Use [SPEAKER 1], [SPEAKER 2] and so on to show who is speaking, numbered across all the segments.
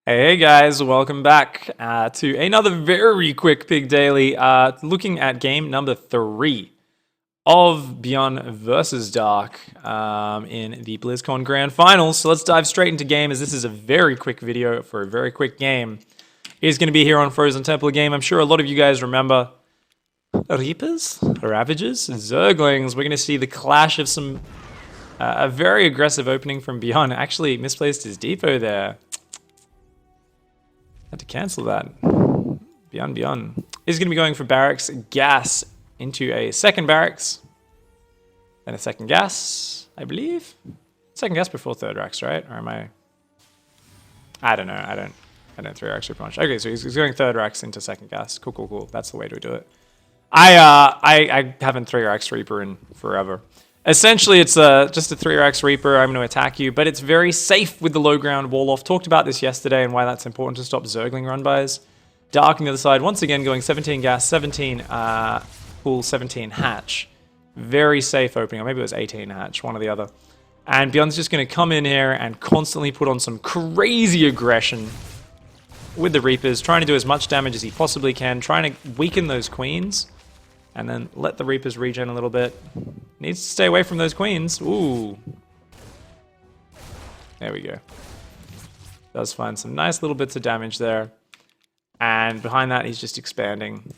[SPEAKER 1] Hey guys, welcome back to another very quick Pig Daily, looking at game number 3 of Byun versus Dark in the Blizzcon Grand Finals. So let's dive straight into game, as this is a very quick video for a very quick game. It's going to be here on Frozen Temple game. I'm sure a lot of you guys remember Reapers, Ravagers, Zerglings. We're going to see the clash of some a very aggressive opening from Byun. Actually misplaced his depot there. Had to cancel that. Byun. He's going to be going for barracks gas into a second barracks. Then a second gas, I believe. Second gas before third racks, right? Or am I don't know. I don't three racks super much. Okay, so he's going third racks into second gas. Cool. That's the way to do it. I haven't three racks Reaper in forever. Essentially, it's just a 3-rax Reaper. I'm going to attack you, but it's very safe with the low ground wall off. Talked about this yesterday and why that's important to stop Zergling run-bys. Dark on the other side, once again going 17 gas, 17 pool, 17 hatch. Very safe opening, or maybe it was 18 hatch, one or the other. And Byun's just going to come in here and constantly put on some crazy aggression with the Reapers, trying to do as much damage as he possibly can, trying to weaken those queens. And then let the Reapers regen a little bit. Needs to stay away from those queens. Ooh. There we go. Does find some nice little bits of damage there. And behind that, he's just expanding.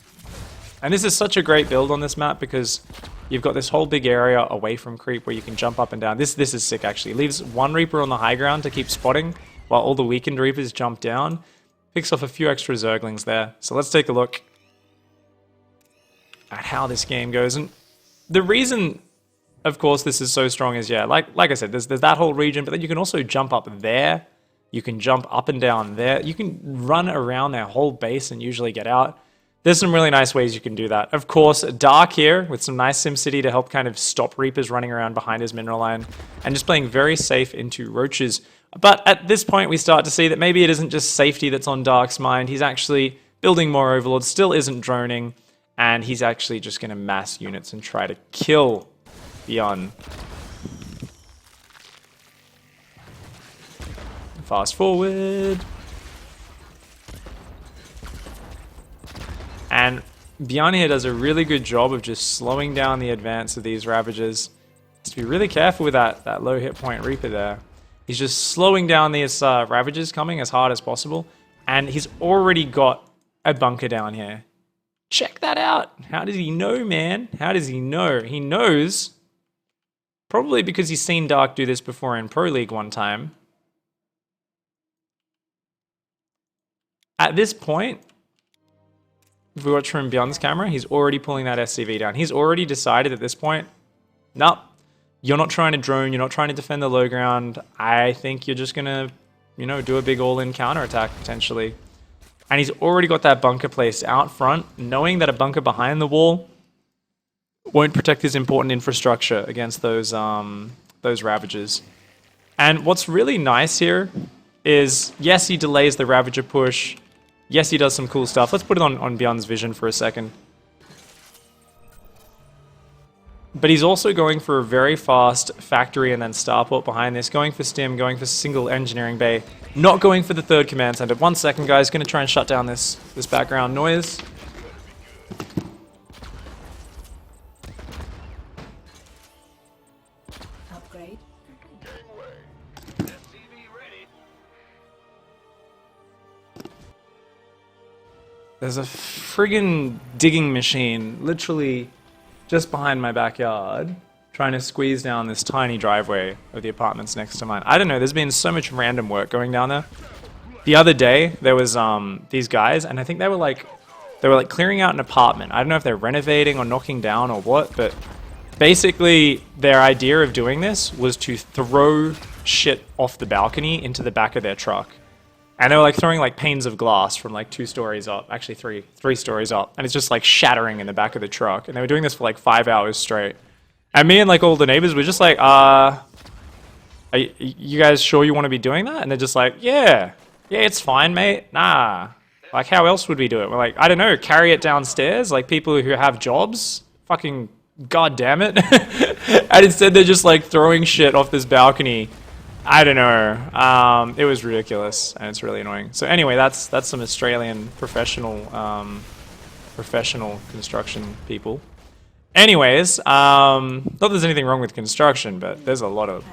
[SPEAKER 1] And this is such a great build on this map because you've got this whole big area away from creep where you can jump up and down. This is sick, actually. Leaves one Reaper on the high ground to keep spotting while all the weakened Reapers jump down. Picks off a few extra Zerglings there. So let's take a look at how this game goes. And the reason, of course, this is so strong is, yeah, like I said, there's that whole region, but then you can also jump up there. You can jump up and down there. You can run around their whole base and usually get out. There's some really nice ways you can do that. Of course, Dark here with some nice SimCity to help kind of stop Reapers running around behind his mineral line and just playing very safe into Roaches. But at this point, we start to see that maybe it isn't just safety that's on Dark's mind. He's actually building more Overlords, still isn't droning. And he's actually just going to mass units and try to kill Byun. Fast forward. And Byun here does a really good job of just slowing down the advance of these Ravagers. Has to be really careful with that low hit point Reaper there. He's just slowing down these Ravagers coming as hard as possible. And he's already got a bunker down here. Check that out. How does he know, man? How does he know? He knows, probably because he's seen Dark do this before in Pro League one time. At this point, if we watch from Byun's camera, he's already pulling that SCV down. He's already decided at this point, nope, you're not trying to drone, you're not trying to defend the low ground. I think you're just going to, do a big all-in counterattack potentially. And he's already got that bunker placed out front, knowing that a bunker behind the wall won't protect his important infrastructure against those Ravagers. And what's really nice here is, yes, he delays the Ravager push. Yes, he does some cool stuff. Let's put it on Byun's vision for a second. But he's also going for a very fast factory and then starport behind this, going for stim, going for single engineering bay, not going for the third command center. 1 second, guys. Going to try and shut down this background noise.
[SPEAKER 2] Upgrade.
[SPEAKER 1] There's a friggin' digging machine literally just behind my backyard, trying to squeeze down this tiny driveway of the apartments next to mine. I don't know, there's been so much random work going down there. The other day, there was these guys, and I think they were like clearing out an apartment. I don't know if they're renovating or knocking down or what, but basically their idea of doing this was to throw shit off the balcony into the back of their truck. And they were like throwing like panes of glass from like 2 stories up, actually three stories up, and it's just like shattering in the back of the truck. And they were doing this for like 5 hours straight. And me and like all the neighbors were just like, are you guys sure you want to be doing that? And they're just like, yeah, it's fine, mate. Nah. Like, how else would we do it? We're like, I don't know, carry it downstairs? Like people who have jobs? Fucking God damn it. And instead they're just like throwing shit off this balcony. I don't know. It was ridiculous and it's really annoying. So anyway, that's some Australian professional construction people. Anyways, not that there's anything wrong with construction, but there's a lot of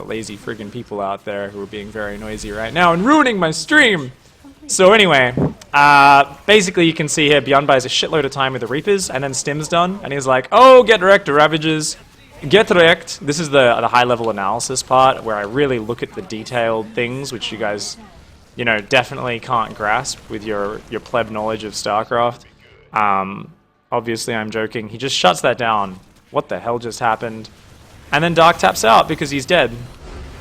[SPEAKER 1] lazy friggin' people out there who are being very noisy right now and ruining my stream. So anyway, basically you can see here Byun buys a shitload of time with the Reapers, and then Stim's done, and he's like, oh, get wrecked, Ravagers. Get wrecked. This is the high-level analysis part, where I really look at the detailed things, which you guys, you know, definitely can't grasp with your pleb knowledge of StarCraft. Obviously, I'm joking. He just shuts that down. What the hell just happened? And then Dark taps out because he's dead.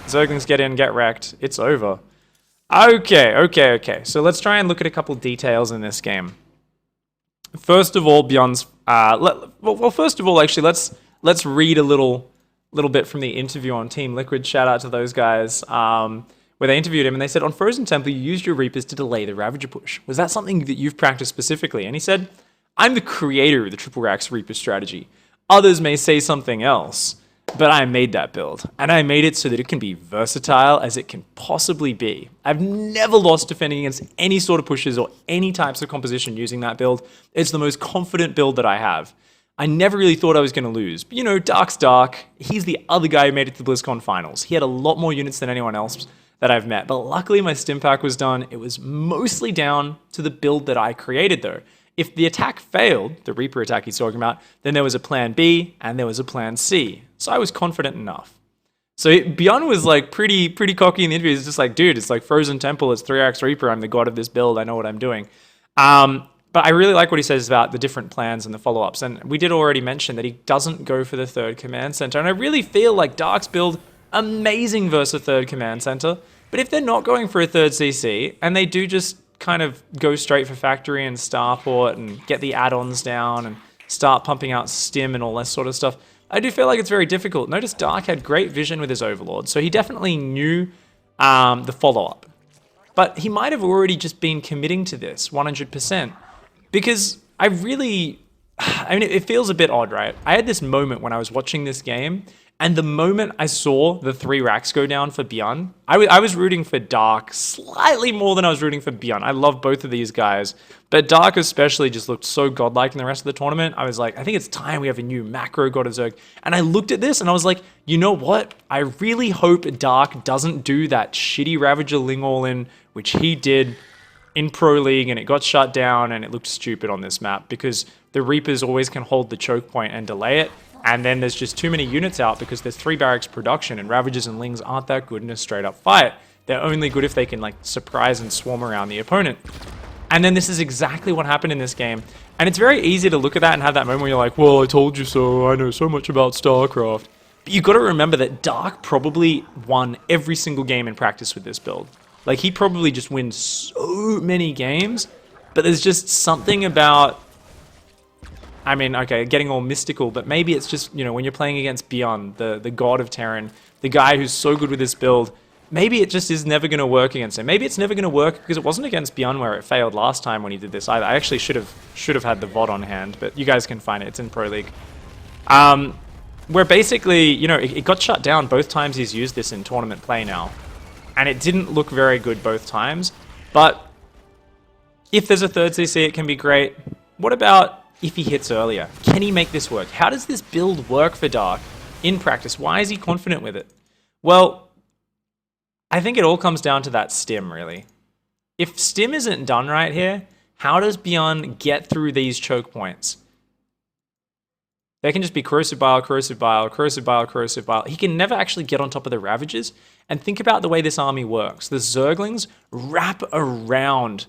[SPEAKER 1] Zerglings get in, get wrecked. It's over. Okay. So let's try and look at a couple details in this game. First of all, Byun's... first of all, actually, let's read a little bit from the interview on Team Liquid. Shout out to those guys. Where they interviewed him and they said, on Frozen Temple, you used your Reapers to delay the Ravager push. Was that something that you've practiced specifically? And he said... I'm the creator of the Triple Rax Reaper strategy. Others may say something else, but I made that build, and I made it so that it can be versatile as it can possibly be. I've never lost defending against any sort of pushes or any types of composition using that build. It's the most confident build that I have. I never really thought I was going to lose. But you know, Dark's Dark. He's the other guy who made it to the Blizzcon Finals. He had a lot more units than anyone else that I've met, but luckily my stim pack was done. It was mostly down to the build that I created though. If the attack failed, the Reaper attack he's talking about, then there was a plan B and there was a plan C. So I was confident enough. So Byun was like pretty cocky in the interview. He's just like, dude, it's like Frozen Temple, it's 3x Reaper, I'm the god of this build, I know what I'm doing. But I really like what he says about the different plans and the follow-ups. And we did already mention that he doesn't go for the third command center. And I really feel like Dark's build, amazing versus a third command center. But if they're not going for a third CC, and they do just kind of go straight for factory and starport and get the add-ons down and start pumping out stim and all that sort of stuff, I do feel like it's very difficult. Notice Dark had great vision with his Overlord, so he definitely knew the follow-up. But he might have already just been committing to this 100%, because I mean, it feels a bit odd, right? I had this moment when I was watching this game, and the moment I saw the 3 racks go down for Byun, I was rooting for Dark slightly more than I was rooting for Byun. I love both of these guys, but Dark especially just looked so godlike in the rest of the tournament. I was like, I think it's time we have a new macro God of Zerg. And I looked at this and I was like, you know what? I really hope Dark doesn't do that shitty Ravager-ling all-in, which he did in Pro League, and it got shut down and it looked stupid on this map because the Reapers always can hold the choke point and delay it. And then there's just too many units out because there's 3 barracks production, and Ravagers and Lings aren't that good in a straight up fight. They're only good if they can like surprise and swarm around the opponent. And then this is exactly what happened in this game. And it's very easy to look at that and have that moment where you're like, well, I told you so, I know so much about StarCraft. But you got to remember that Dark probably won every single game in practice with this build. Like, he probably just wins so many games, but there's just something about... I mean, okay, getting all mystical, but maybe it's just, you know, when you're playing against Byun, the god of Terran, the guy who's so good with this build, maybe it just is never going to work against him. Maybe it's never going to work because it wasn't against Byun where it failed last time when he did this either. I actually should have had the VOD on hand, but you guys can find it. It's in Pro League. Where basically, you know, it got shut down both times he's used this in tournament play now. And it didn't look very good both times. But if there's a third CC, it can be great. What about if he hits earlier? Can he make this work? How does this build work for Dark in practice? Why is he confident with it? Well, I think it all comes down to that stim, really. If stim isn't done right here, how does Byun get through these choke points? They can just be corrosive bile, corrosive bile, corrosive bile, corrosive bile. He can never actually get on top of the Ravagers. And think about the way this army works. The Zerglings wrap around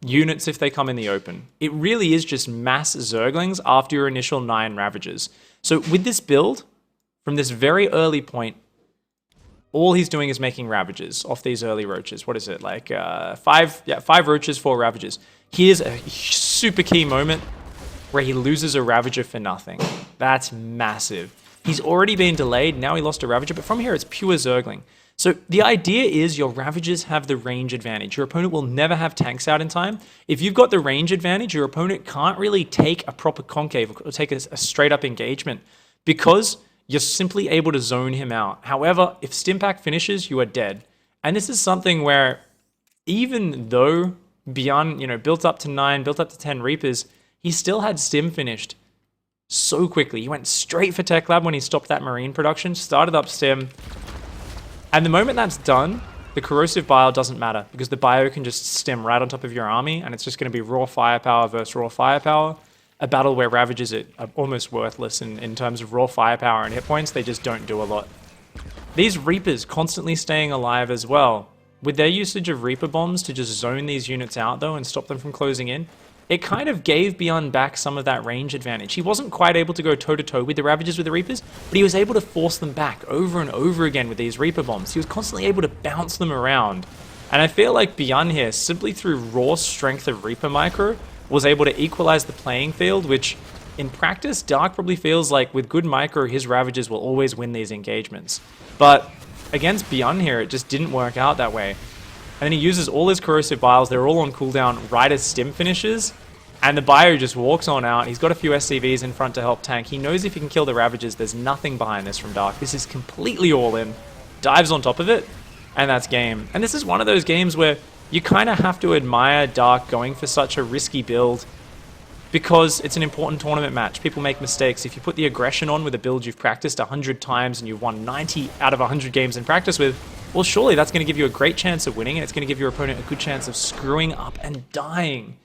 [SPEAKER 1] units if they come in the open. It really is just mass Zerglings after your initial 9 Ravagers. So with this build, from this very early point, all he's doing is making Ravagers off these early roaches. What is it? Like 5 roaches, 4 Ravagers. Here's a super key moment where he loses a Ravager for nothing. That's massive. He's already been delayed. Now he lost a Ravager, but from here it's pure Zergling. So the idea is your Ravagers have the range advantage. Your opponent will never have tanks out in time. If you've got the range advantage, your opponent can't really take a proper concave or take a straight up engagement because you're simply able to zone him out. However, if Stimpack finishes, you are dead. And this is something where even though Byun, built up to 9, built up to 10 Reapers, he still had Stim finished so quickly. He went straight for Tech Lab when he stopped that Marine production, started up Stim. And the moment that's done, the Corrosive Bile doesn't matter because the Bio can just stem right on top of your army and it's just going to be raw firepower versus raw firepower. A battle where Ravagers are almost worthless in terms of raw firepower and hit points. They just don't do a lot. These Reapers constantly staying alive as well. With their usage of Reaper bombs to just zone these units out though and stop them from closing in, it kind of gave Byun back some of that range advantage. He wasn't quite able to go toe-to-toe with the Ravagers with the Reapers, but he was able to force them back over and over again with these Reaper bombs. He was constantly able to bounce them around. And I feel like Byun here, simply through raw strength of Reaper micro, was able to equalize the playing field, which in practice, Dark probably feels like with good micro, his Ravagers will always win these engagements. But against Byun here, it just didn't work out that way. And then he uses all his Corrosive Biles, they're all on cooldown right as Stim finishes, and the Bio just walks on out. He's got a few SCVs in front to help tank. He knows if he can kill the Ravagers, there's nothing behind this from Dark. This is completely all in, dives on top of it, and that's game. And this is one of those games where you kind of have to admire Dark going for such a risky build because it's an important tournament match. People make mistakes. If you put the aggression on with a build you've practiced 100 times and you've won 90 out of 100 games in practice with, well, surely that's going to give you a great chance of winning and it's going to give your opponent a good chance of screwing up and dying.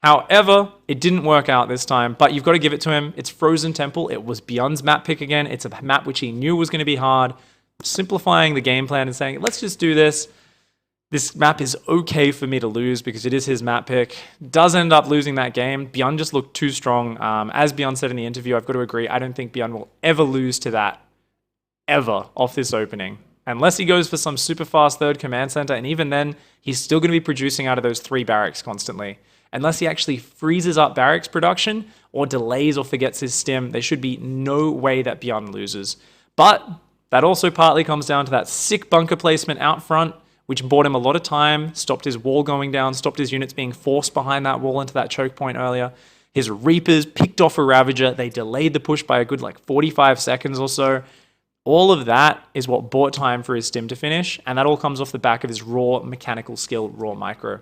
[SPEAKER 1] However, it didn't work out this time, but you've got to give it to him. It's Frozen Temple. It was Byun's map pick again. It's a map which he knew was going to be hard. Simplifying the game plan and saying, let's just do this. This map is okay for me to lose because it is his map pick. Does end up losing that game. Byun just looked too strong. As Byun said in the interview, I've got to agree, I don't think Byun will ever lose to that, ever, off this opening. Unless he goes for some super fast third command center, and even then, he's still going to be producing out of those 3 barracks constantly. Unless he actually freezes up barracks production, or delays or forgets his stim, there should be no way that Byun loses. But that also partly comes down to that sick bunker placement out front, which bought him a lot of time, stopped his wall going down, stopped his units being forced behind that wall into that choke point earlier. His Reapers picked off a Ravager. They delayed the push by a good 45 seconds or so. All of that is what bought time for his stim to finish, and that all comes off the back of his raw mechanical skill, raw micro.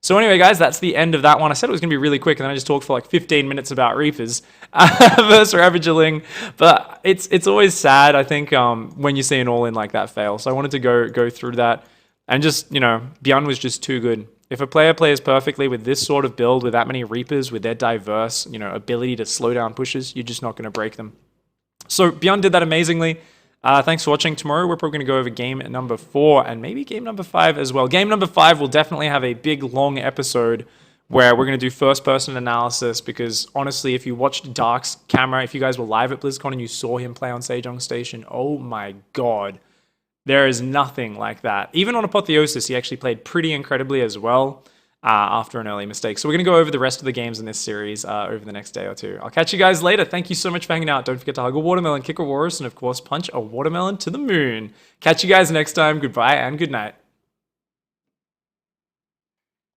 [SPEAKER 1] So anyway, guys, that's the end of that one. I said it was going to be really quick, and then I just talked for 15 minutes about Reapers versus Ravager-ling. But it's always sad, I think, when you see an all-in like that fail. So I wanted to go through that. And just, Byun was just too good. If a player plays perfectly with this sort of build, with that many Reapers, with their diverse, ability to slow down pushes, you're just not going to break them. So Byun did that amazingly. Thanks for watching. Tomorrow we're probably going to go over game number 4 and maybe game number 5 as well. Game number 5 will definitely have a big, long episode where we're going to do first-person analysis because, honestly, if you watched Dark's camera, if you guys were live at BlizzCon and you saw him play on Sejong Station, oh my god. There is nothing like that. Even on Apotheosis, he actually played pretty incredibly as well after an early mistake. So we're going to go over the rest of the games in this series over the next day or two. I'll catch you guys later. Thank you so much for hanging out. Don't forget to hug a watermelon, kick a walrus, and of course, punch a watermelon to the moon. Catch you guys next time. Goodbye and good night.